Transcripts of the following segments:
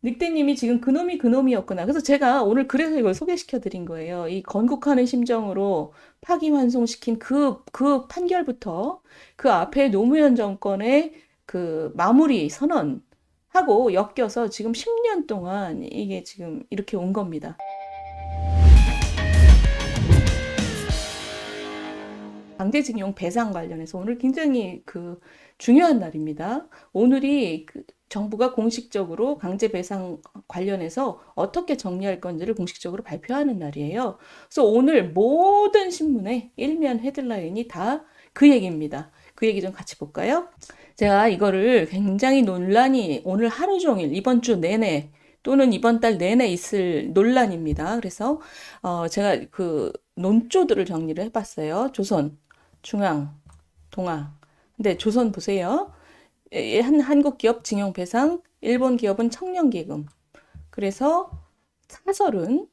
늑대님이 지금 그놈이 그놈이었구나. 그래서 제가 오늘 그래서 이걸 소개시켜 드린 거예요. 이 건국하는 심정으로 파기환송시킨 그 판결부터 그 앞에 노무현 정권의 그 마무리 선언하고 엮여서 지금 10년 동안 이게 지금 이렇게 온 겁니다. 강제징용 배상 관련해서 오늘 굉장히 그 중요한 날입니다. 오늘이 그 정부가 공식적으로 강제 배상 관련해서 어떻게 정리할 건지를 공식적으로 발표하는 날이에요. 그래서 오늘 모든 신문의 일면 헤드라인이 다 그 얘기입니다. 그 얘기 좀 같이 볼까요? 제가 이거를 굉장히 논란이 오늘 하루 종일 이번 주 내내 또는 이번 달 내내 있을 논란입니다. 그래서 제가 그 논조들을 정리를 해봤어요. 조선, 중앙, 동아. 근데 조선 보세요. 한국 기업 징용 배상, 일본 기업은 청년기금. 그래서 사설은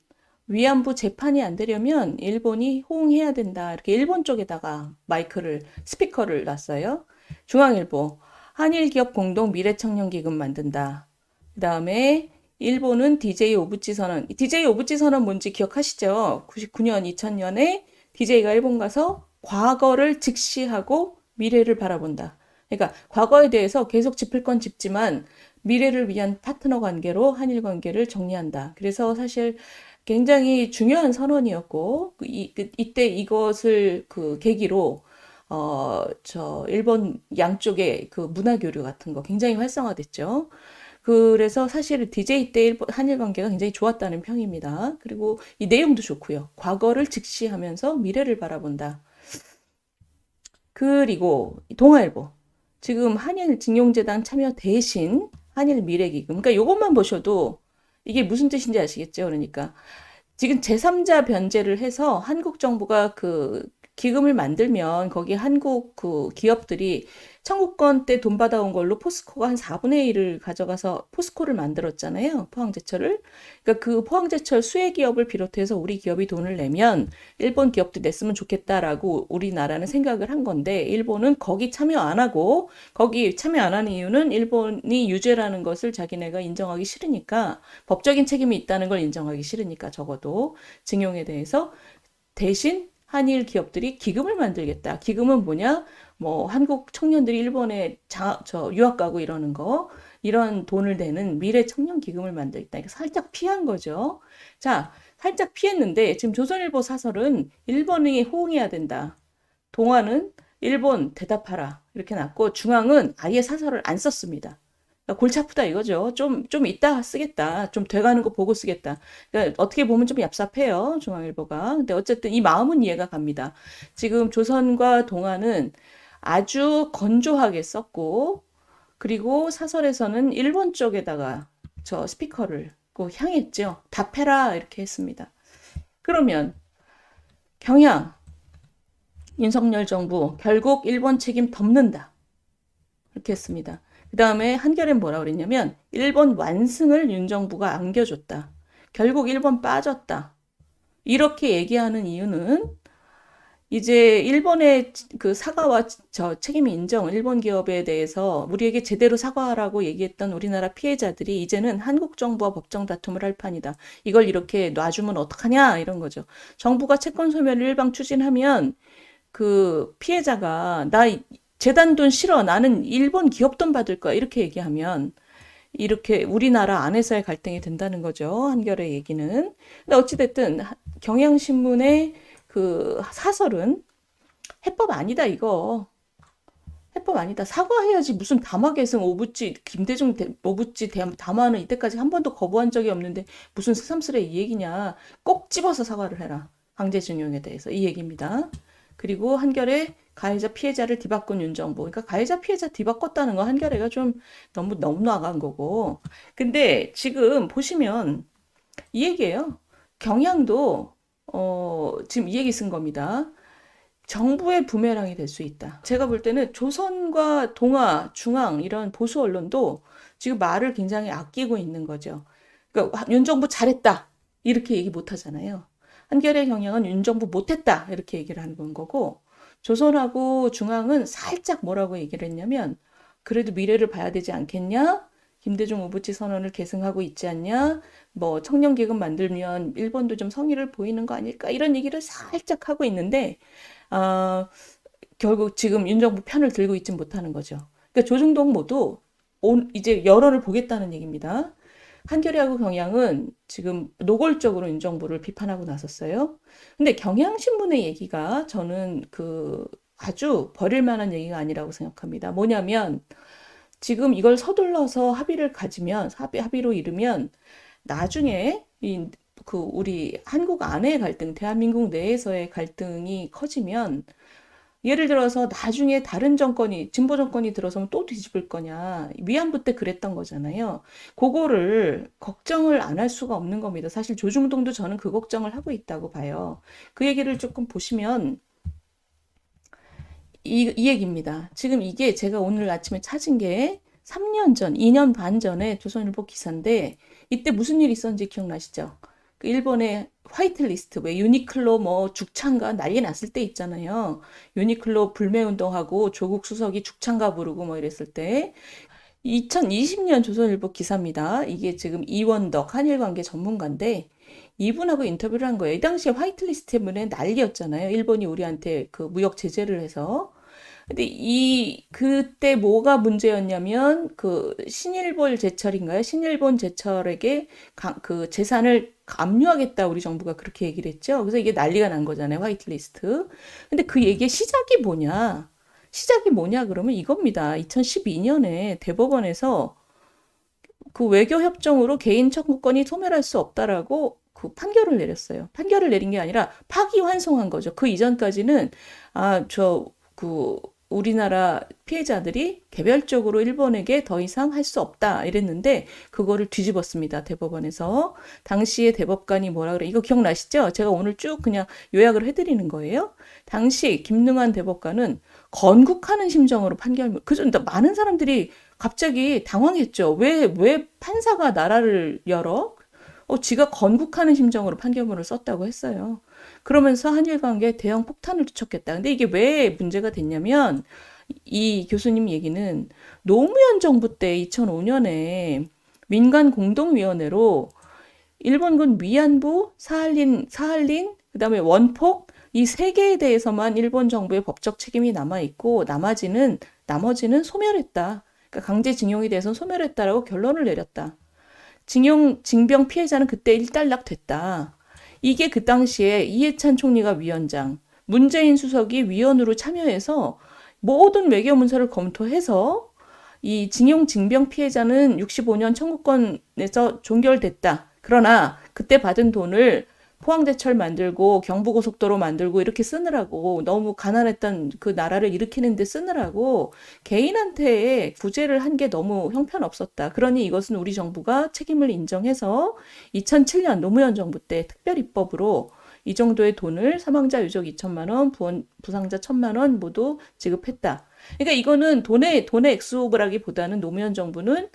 위안부 재판이 안 되려면 일본이 호응해야 된다. 이렇게 일본 쪽에다가 스피커를 놨어요. 중앙일보, 한일 기업 공동 미래청년기금 만든다. 그 다음에 일본은 DJ 오부치 선언. DJ 오부치 선언 뭔지 기억하시죠? 99년, 2000년에 DJ가 일본 가서 과거를 직시하고 미래를 바라본다. 그러니까 과거에 대해서 계속 짚을 건 짚지만 미래를 위한 파트너 관계로 한일 관계를 정리한다. 그래서 사실 굉장히 중요한 선언이었고 이때 이것을 그 계기로 일본 양쪽의 그 문화 교류 같은 거 굉장히 활성화됐죠. 그래서 사실 DJ 때 한일 관계가 굉장히 좋았다는 평입니다. 그리고 이 내용도 좋고요. 과거를 직시하면서 미래를 바라본다. 그리고 동아일보. 지금 한일 징용재단 참여 대신 한일 미래기금. 그러니까 이것만 보셔도 이게 무슨 뜻인지 아시겠죠? 그러니까 지금 제3자 변제를 해서 한국 정부가 그 기금을 만들면 거기 한국 그 기업들이 청구권 때 돈 받아온 걸로 포스코가 한 4분의 1을 가져가서 포스코를 만들었잖아요. 포항제철을. 그러니까 그 포항제철 수혜 기업을 비롯해서 우리 기업이 돈을 내면 일본 기업도 냈으면 좋겠다라고 우리나라는 생각을 한 건데 일본은 거기 참여 안 하고 거기 참여 안 하는 이유는 일본이 유죄라는 것을 자기네가 인정하기 싫으니까 법적인 책임이 있다는 걸 인정하기 싫으니까 적어도 징용에 대해서 대신 한일 기업들이 기금을 만들겠다. 기금은 뭐냐? 뭐 한국 청년들이 일본에 유학 가고 이러는 거 이런 돈을 내는 미래 청년 기금을 만들겠다. 이거 살짝 피한 거죠. 자, 살짝 피했는데 지금 조선일보 사설은 일본이 호응해야 된다. 동아는 일본 대답하라 이렇게 났고 중앙은 아예 사설을 안 썼습니다. 그러니까 골치 아프다 이거죠. 좀 이따 쓰겠다. 좀 돼가는 거 보고 쓰겠다. 그러니까 어떻게 보면 좀 얍삽해요. 중앙일보가. 근데 어쨌든 이 마음은 이해가 갑니다. 지금 조선과 동아는 아주 건조하게 썼고, 그리고 사설에서는 일본 쪽에다가 저 스피커를 향했죠. 답해라 이렇게 했습니다. 그러면 경향, 윤석열 정부 결국 일본 책임 덮는다. 이렇게 했습니다. 그 다음에 한겨레는 뭐라 그랬냐면 일본 완승을 윤 정부가 안겨줬다. 결국 일본 빠졌다. 이렇게 얘기하는 이유는 이제 일본의 그 사과와 저 책임 인정, 일본 기업에 대해서 우리에게 제대로 사과하라고 얘기했던 우리나라 피해자들이 이제는 한국 정부와 법정 다툼을 할 판이다. 이걸 이렇게 놔주면 어떡하냐 이런 거죠. 정부가 채권 소멸을 일방 추진하면 그 피해자가 나 재단 돈 싫어. 나는 일본 기업 돈 받을 거야. 이렇게 얘기하면 이렇게 우리나라 안에서의 갈등이 된다는 거죠. 한겨레 얘기는. 근데 어찌됐든 경향신문의 그 사설은 해법 아니다 이거. 해법 아니다. 사과해야지 무슨 담화계승 오부지 김대중 오부지 담화는 이때까지 한 번도 거부한 적이 없는데 무슨 새삼스레 이 얘기냐. 꼭 집어서 사과를 해라. 강제징용에 대해서 이 얘기입니다. 그리고 한겨레 가해자 피해자를 뒤바꾼 윤정부. 그러니까 가해자 피해자 뒤바꿨다는 거 한겨레가 좀 너무 나간 거고. 근데 지금 보시면 이 얘기예요. 경향도 지금 이 얘기 쓴 겁니다. 정부의 부메랑이 될 수 있다. 제가 볼 때는 조선과 동아, 중앙 이런 보수 언론도 지금 말을 굉장히 아끼고 있는 거죠. 그러니까 윤 정부 잘했다. 이렇게 얘기 못 하잖아요. 한겨레 경향은 윤 정부 못했다. 이렇게 얘기를 하는 거고 조선하고 중앙은 살짝 뭐라고 얘기를 했냐면 그래도 미래를 봐야 되지 않겠냐? 김대중 우부치 선언을 계승하고 있지 않냐? 뭐 청년기금 만들면 일본도 좀 성의를 보이는 거 아닐까? 이런 얘기를 살짝 하고 있는데 어, 결국 지금 윤 정부 편을 들고 있지 못하는 거죠. 그러니까 조중동 모두 이제 여론을 보겠다는 얘기입니다. 한겨레하고 경향은 지금 노골적으로 윤 정부를 비판하고 나섰어요. 근데 경향신문의 얘기가 저는 아주 버릴 만한 얘기가 아니라고 생각합니다. 뭐냐면 지금 이걸 서둘러서 합의를 가지면 합의로 이르면 나중에 우리 한국 안의 갈등, 대한민국 내에서의 갈등이 커지면 예를 들어서 나중에 다른 정권이, 진보 정권이 들어서면 또 뒤집을 거냐. 위안부 때 그랬던 거잖아요. 그거를 걱정을 안 할 수가 없는 겁니다. 사실 조중동도 저는 그 걱정을 하고 있다고 봐요. 그 얘기를 조금 보시면 이 얘기입니다. 지금 이게 제가 오늘 아침에 찾은 게 3년 전, 2년 반 전에 조선일보 기사인데 이때 무슨 일이 있었는지 기억나시죠? 그 일본의 화이트리스트, 왜 유니클로 뭐 죽창가 난리 났을 때 있잖아요. 유니클로 불매운동하고 조국 수석이 죽창가 부르고 뭐 이랬을 때 2020년 조선일보 기사입니다. 이게 지금 이원덕 한일관계 전문가인데 이분하고 인터뷰를 한 거예요. 이 당시에 화이트리스트 때문에 난리였잖아요. 일본이 우리한테 그 무역 제재를 해서. 근데 그때 뭐가 문제였냐면, 신일본 제철인가요? 신일본 제철에게 그 재산을 압류하겠다, 우리 정부가 그렇게 얘기를 했죠. 그래서 이게 난리가 난 거잖아요, 화이트리스트. 근데 그 얘기의 시작이 뭐냐? 시작이 뭐냐, 그러면 이겁니다. 2012년에 대법원에서 그 외교협정으로 개인 청구권이 소멸할 수 없다라고 그 판결을 내렸어요. 판결을 내린 게 아니라 파기환송한 거죠. 그 이전까지는 우리나라 피해자들이 개별적으로 일본에게 더 이상 할 수 없다 이랬는데 그거를 뒤집었습니다. 대법원에서. 당시에 대법관이 뭐라 그래? 이거 기억나시죠? 제가 오늘 쭉 그냥 요약을 해드리는 거예요. 당시 김능한 대법관은 건국하는 심정으로 그러니까 많은 사람들이 갑자기 당황했죠. 왜 판사가 나라를 열어? 지가 건국하는 심정으로 판결문을 썼다고 했어요. 그러면서 한일 관계에 대형 폭탄을 투척했다. 근데 이게 왜 문제가 됐냐면 이 교수님 얘기는 노무현 정부 때 2005년에 민간 공동위원회로 일본군 위안부, 사할린, 그다음에 원폭 이 세 개에 대해서만 일본 정부의 법적 책임이 남아 있고 나머지는 소멸했다. 그러니까 강제징용에 대해서는 소멸했다라고 결론을 내렸다. 징병 피해자는 그때 일단락 됐다. 이게 그 당시에 이해찬 총리가 위원장, 문재인 수석이 위원으로 참여해서 모든 외교 문서를 검토해서 이 징병 피해자는 65년 청구권에서 종결됐다. 그러나 그때 받은 돈을 포항제철 만들고 경부고속도로 만들고 이렇게 쓰느라고 너무 가난했던 그 나라를 일으키는 데 쓰느라고 개인한테 구제를 한 게 너무 형편없었다. 그러니 이것은 우리 정부가 책임을 인정해서 2007년 노무현 정부 때 특별입법으로 이 정도의 돈을 사망자 유족 2천만 원, 부상자 1천만 원 모두 지급했다. 그러니까 이거는 돈의 액수라기보다는 노무현 정부는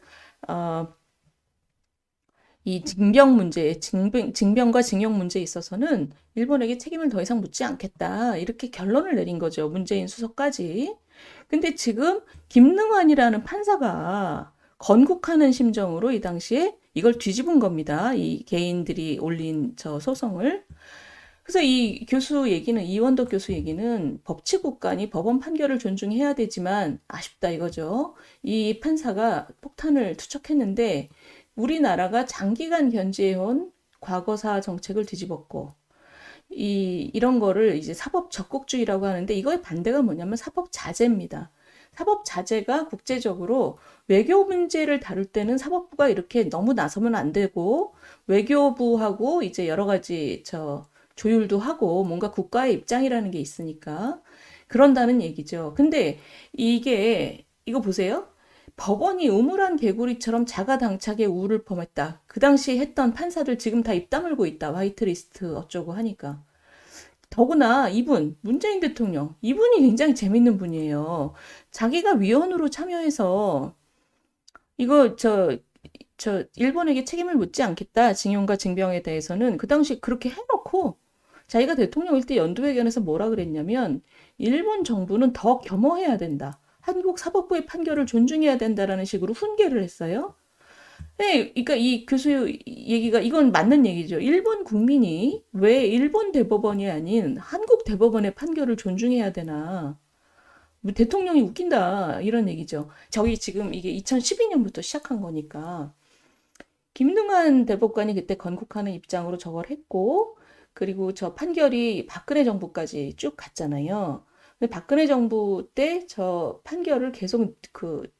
이 징병과 징용 문제에 있어서는 일본에게 책임을 더 이상 묻지 않겠다. 이렇게 결론을 내린 거죠. 문재인 수석까지. 근데 지금 김능환이라는 판사가 건국하는 심정으로 이 당시에 이걸 뒤집은 겁니다. 이 개인들이 올린 저 소송을. 그래서 이 교수 얘기는, 이원덕 교수 얘기는 법치국가니 법원 판결을 존중해야 되지만 아쉽다 이거죠. 이 판사가 폭탄을 투척했는데 우리나라가 장기간 견지해온 과거사 정책을 뒤집었고, 이런 거를 이제 사법 적국주의라고 하는데 이거의 반대가 뭐냐면 사법 자제입니다. 사법 자제가 국제적으로 외교 문제를 다룰 때는 사법부가 이렇게 너무 나서면 안 되고 외교부하고 이제 여러 가지 조율도 하고 뭔가 국가의 입장이라는 게 있으니까 그런다는 얘기죠. 근데 이거 보세요. 법원이 우물안 개구리처럼 자가당착의 우를 범했다. 그 당시 했던 판사들 지금 다 입 다물고 있다. 화이트리스트 어쩌고 하니까. 더구나 문재인 대통령, 이분이 굉장히 재밌는 분이에요. 자기가 위원으로 참여해서 이거 일본에게 책임을 묻지 않겠다. 징용과 징병에 대해서는 그 당시 그렇게 해놓고 자기가 대통령일 때 연두회견에서 뭐라 그랬냐면 일본 정부는 더 겸허해야 된다. 한국 사법부의 판결을 존중해야 된다라는 식으로 훈계를 했어요. 네, 그러니까 이 교수 얘기가 이건 맞는 얘기죠. 일본 국민이 왜 일본 대법원이 아닌 한국 대법원의 판결을 존중해야 되나? 뭐 대통령이 웃긴다 이런 얘기죠. 저희 지금 이게 2012년부터 시작한 거니까 김능한 대법관이 그때 건국하는 입장으로 저걸 했고 그리고 저 판결이 박근혜 정부까지 쭉 갔잖아요. 근데 박근혜 정부 때 저 판결을 계속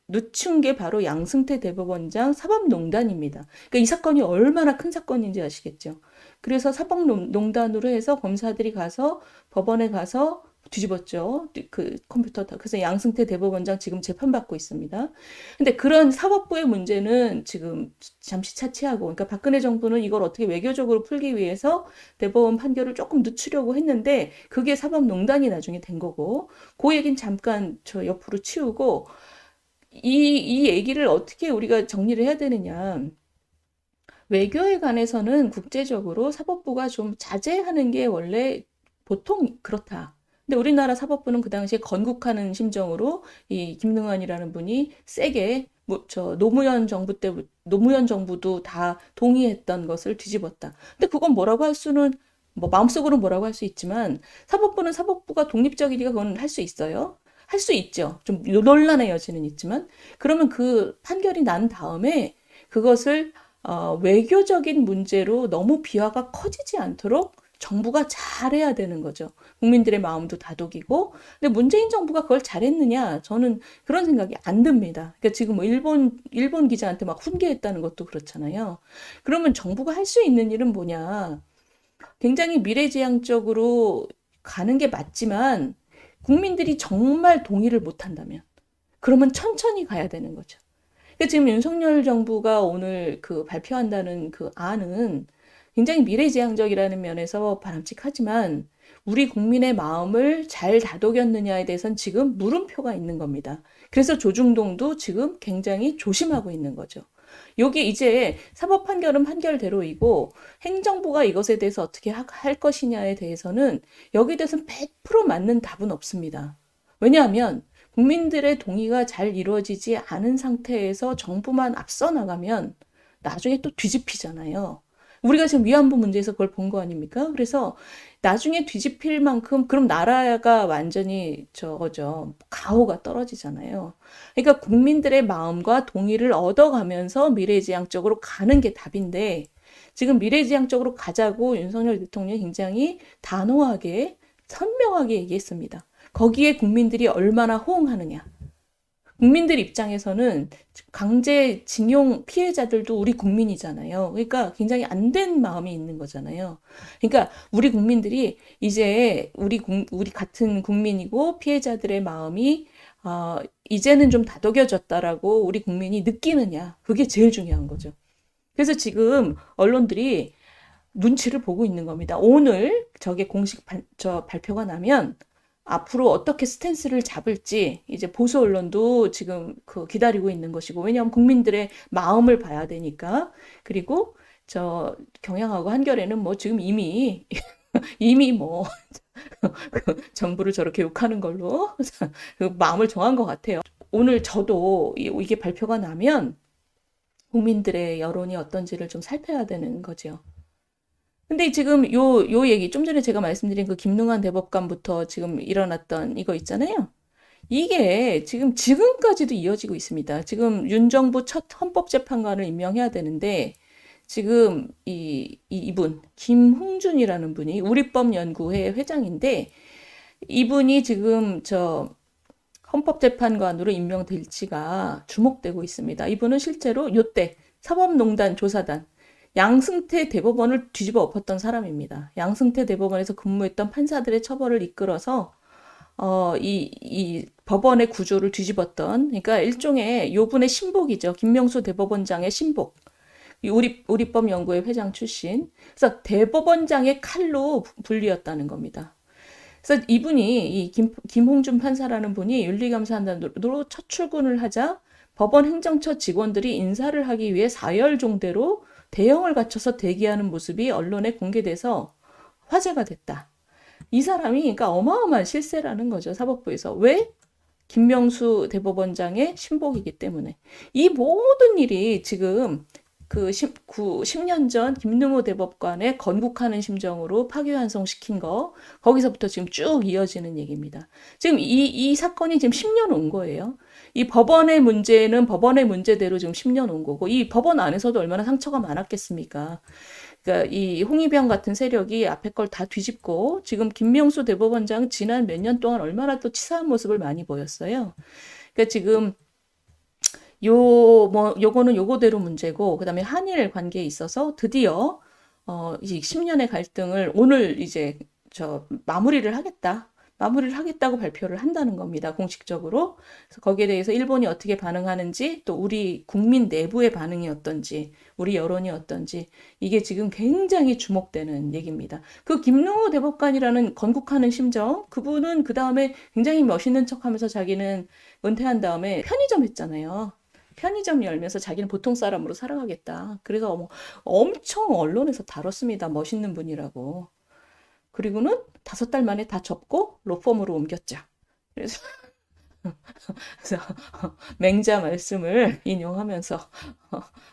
늦춘 게 바로 양승태 대법원장 사법농단입니다. 그러니까 이 사건이 얼마나 큰 사건인지 아시겠죠? 그래서 사법농단으로 해서 검사들이 가서 법원에 가서 뒤집었죠. 그 컴퓨터 다. 그래서 양승태 대법원장 지금 재판받고 있습니다. 근데 그런 사법부의 문제는 지금 잠시 차치하고, 그러니까 박근혜 정부는 이걸 어떻게 외교적으로 풀기 위해서 대법원 판결을 조금 늦추려고 했는데 그게 사법농단이 나중에 된 거고, 그 얘기는 잠깐 저 옆으로 치우고 이 얘기를 어떻게 우리가 정리를 해야 되느냐. 외교에 관해서는 국제적으로 사법부가 좀 자제하는 게 원래 보통 그렇다. 근데 우리나라 사법부는 그 당시에 건국하는 심정으로 이 김능환이라는 분이 세게 저 노무현 정부 때 노무현 정부도 다 동의했던 것을 뒤집었다. 근데 그건 뭐라고 할 수는 뭐 마음속으로 뭐라고 할 수 있지만 사법부는 사법부가 독립적이니까 그건 할 수 있어요. 할 수 있죠. 좀 논란의 여지는 있지만 그러면 그 판결이 난 다음에 그것을 외교적인 문제로 너무 비화가 커지지 않도록 정부가 잘해야 되는 거죠. 국민들의 마음도 다독이고. 근데 문재인 정부가 그걸 잘했느냐? 저는 그런 생각이 안 듭니다. 그러니까 지금 뭐 일본 기자한테 막 훈계했다는 것도 그렇잖아요. 그러면 정부가 할 수 있는 일은 뭐냐? 굉장히 미래지향적으로 가는 게 맞지만 국민들이 정말 동의를 못 한다면 그러면 천천히 가야 되는 거죠. 그러니까 지금 윤석열 정부가 오늘 발표한다는 그 안은 굉장히 미래지향적이라는 면에서 바람직하지만 우리 국민의 마음을 잘 다독였느냐에 대해서는 지금 물음표가 있는 겁니다. 그래서 조중동도 지금 굉장히 조심하고 있는 거죠. 여기 이제 사법 판결은 판결대로이고 행정부가 이것에 대해서 어떻게 할 것이냐에 대해서는 여기에 대해서는 100% 맞는 답은 없습니다. 왜냐하면 국민들의 동의가 잘 이루어지지 않은 상태에서 정부만 앞서 나가면 나중에 또 뒤집히잖아요. 우리가 지금 위안부 문제에서 그걸 본 거 아닙니까? 그래서 나중에 뒤집힐 만큼 그럼 나라가 완전히 저거죠. 가오가 떨어지잖아요. 그러니까 국민들의 마음과 동의를 얻어가면서 미래지향적으로 가는 게 답인데 지금 미래지향적으로 가자고 윤석열 대통령이 굉장히 단호하게 선명하게 얘기했습니다. 거기에 국민들이 얼마나 호응하느냐. 국민들 입장에서는 강제징용 피해자들도 우리 국민이잖아요. 그러니까 굉장히 안 된 마음이 있는 거잖아요. 그러니까 우리 국민들이 이제 우리 같은 국민이고 피해자들의 마음이 이제는 좀 다독여졌다라고 우리 국민이 느끼느냐. 그게 제일 중요한 거죠. 그래서 지금 언론들이 눈치를 보고 있는 겁니다. 오늘 저게 공식 발표가 나면 앞으로 어떻게 스탠스를 잡을지 이제 보수 언론도 지금 기다리고 있는 것이고 왜냐하면 국민들의 마음을 봐야 되니까 그리고 저 경향하고 한겨레는 뭐 지금 이미 뭐 정부를 저렇게 욕하는 걸로 마음을 정한 것 같아요. 오늘 저도 이게 발표가 나면 국민들의 여론이 어떤지를 좀 살펴야 되는 거죠. 근데 지금 요 얘기, 좀 전에 제가 말씀드린 그 김능환 대법관부터 지금 일어났던 이거 있잖아요. 이게 지금까지도 이어지고 있습니다. 지금 윤 정부 첫 헌법재판관을 임명해야 되는데, 지금 이분, 김홍준이라는 분이 우리법연구회 회장인데, 이분이 지금 헌법재판관으로 임명될지가 주목되고 있습니다. 이분은 실제로 요때 사법농단 조사단, 양승태 대법원을 뒤집어 엎었던 사람입니다. 양승태 대법원에서 근무했던 판사들의 처벌을 이끌어서 이 법원의 구조를 뒤집었던, 그러니까 일종의 요분의 신복이죠. 김명수 대법원장의 신복. 우리법연구회 회장 출신. 그래서 대법원장의 칼로 불리었다는 겁니다. 그래서 이분이 김홍준 판사라는 분이 윤리감사단으로 첫 출근을 하자 법원 행정처 직원들이 인사를 하기 위해 사열종대로 대형을 갖춰서 대기하는 모습이 언론에 공개돼서 화제가 됐다. 이 사람이 그러니까 어마어마한 실세라는 거죠. 사법부에서. 왜? 김명수 대법원장의 신복이기 때문에. 이 모든 일이 지금 그 10년 전 김능호 대법관의 건국하는 심정으로 파기환송시킨 거, 거기서부터 지금 쭉 이어지는 얘기입니다. 지금 이 사건이 지금 10년 온 거예요. 이 법원의 문제는 법원의 문제대로 지금 10년 온 거고, 이 법원 안에서도 얼마나 상처가 많았겠습니까? 그러니까 이 홍위병 같은 세력이 앞에 걸 다 뒤집고, 지금 김명수 대법원장 지난 몇 년 동안 얼마나 또 치사한 모습을 많이 보였어요. 그러니까 지금 요거는 요거대로 문제고, 그 다음에 한일 관계에 있어서 드디어, 이 10년의 갈등을 오늘 이제 마무리를 하겠다. 마무리를 하겠다고 발표를 한다는 겁니다. 공식적으로. 그래서 거기에 대해서 일본이 어떻게 반응하는지, 또 우리 국민 내부의 반응이 어떤지, 우리 여론이 어떤지, 이게 지금 굉장히 주목되는 얘기입니다. 그 김능호 대법관이라는 건국하는 심정, 그분은 그 다음에 굉장히 멋있는 척 하면서 자기는 은퇴한 다음에 편의점 했잖아요. 편의점 열면서 자기는 보통 사람으로 살아가겠다. 그래서 뭐 엄청 언론에서 다뤘습니다. 멋있는 분이라고. 그리고는 5달 만에 다 접고 로펌으로 옮겼죠. 그래서, 그래서 맹자 말씀을 인용하면서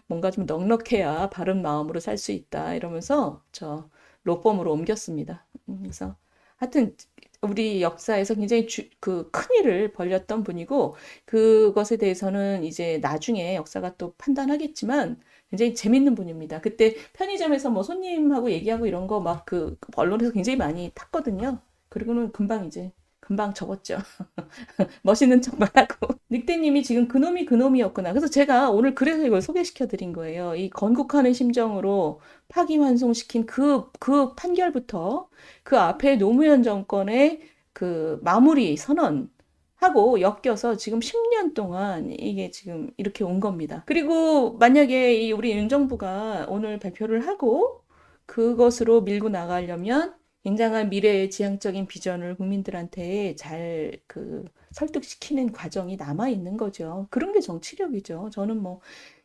뭔가 좀 넉넉해야 바른 마음으로 살 수 있다 이러면서 저 로펌으로 옮겼습니다. 그래서 하여튼 우리 역사에서 굉장히 그 큰 일을 벌였던 분이고, 그것에 대해서는 이제 나중에 역사가 또 판단하겠지만 굉장히 재밌는 분입니다. 그때 편의점에서 뭐 손님하고 얘기하고 이런 거 막 그 언론에서 굉장히 많이 탔거든요. 그리고는 금방 접었죠. 멋있는 척만 하고. 늑대님이 지금 그놈이 그놈이었구나. 그래서 제가 오늘 그래서 이걸 소개시켜 드린 거예요. 이 건국하는 심정으로 파기환송시킨 그 판결부터 그 앞에 노무현 정권의 그 마무리 선언하고 엮여서 지금 10년 동안 이게 지금 이렇게 온 겁니다. 그리고 만약에 이 우리 윤 정부가 오늘 발표를 하고 그것으로 밀고 나가려면 굉장한 미래의 지향적인 비전을 국민들한테 잘 설득시키는 과정이 남아 있는 거죠. 그런 게 정치력이죠. 저는 뭐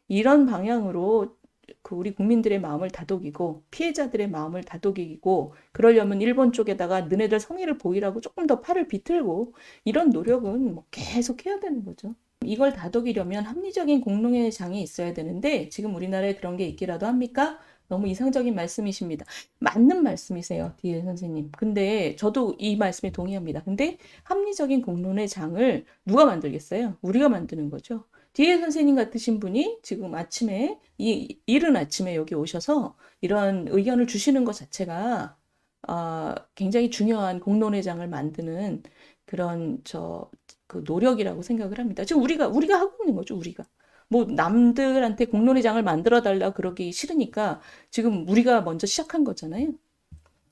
이런 방향으로 그 우리 국민들의 마음을 다독이고 피해자들의 마음을 다독이고, 그러려면 일본 쪽에다가 너네들 성의를 보이라고 조금 더 팔을 비틀고 이런 노력은 뭐 계속 해야 되는 거죠. 이걸 다독이려면 합리적인 공론의 장이 있어야 되는데 지금 우리나라에 그런 게 있기라도 합니까? 너무 이상적인 말씀이십니다. 맞는 말씀이세요, 디에 선생님. 근데 저도 이 말씀에 동의합니다. 근데 합리적인 공론의 장을 누가 만들겠어요? 우리가 만드는 거죠. 디에 선생님 같으신 분이 지금 아침에, 이른 아침에 여기 오셔서 이런 의견을 주시는 것 자체가 굉장히 중요한 공론의 장을 만드는 그런 그 노력이라고 생각을 합니다. 지금 우리가 하고 있는 거죠, 우리가. 뭐 남들한테 공론의 장을 만들어 달라 그러기 싫으니까 지금 우리가 먼저 시작한 거잖아요.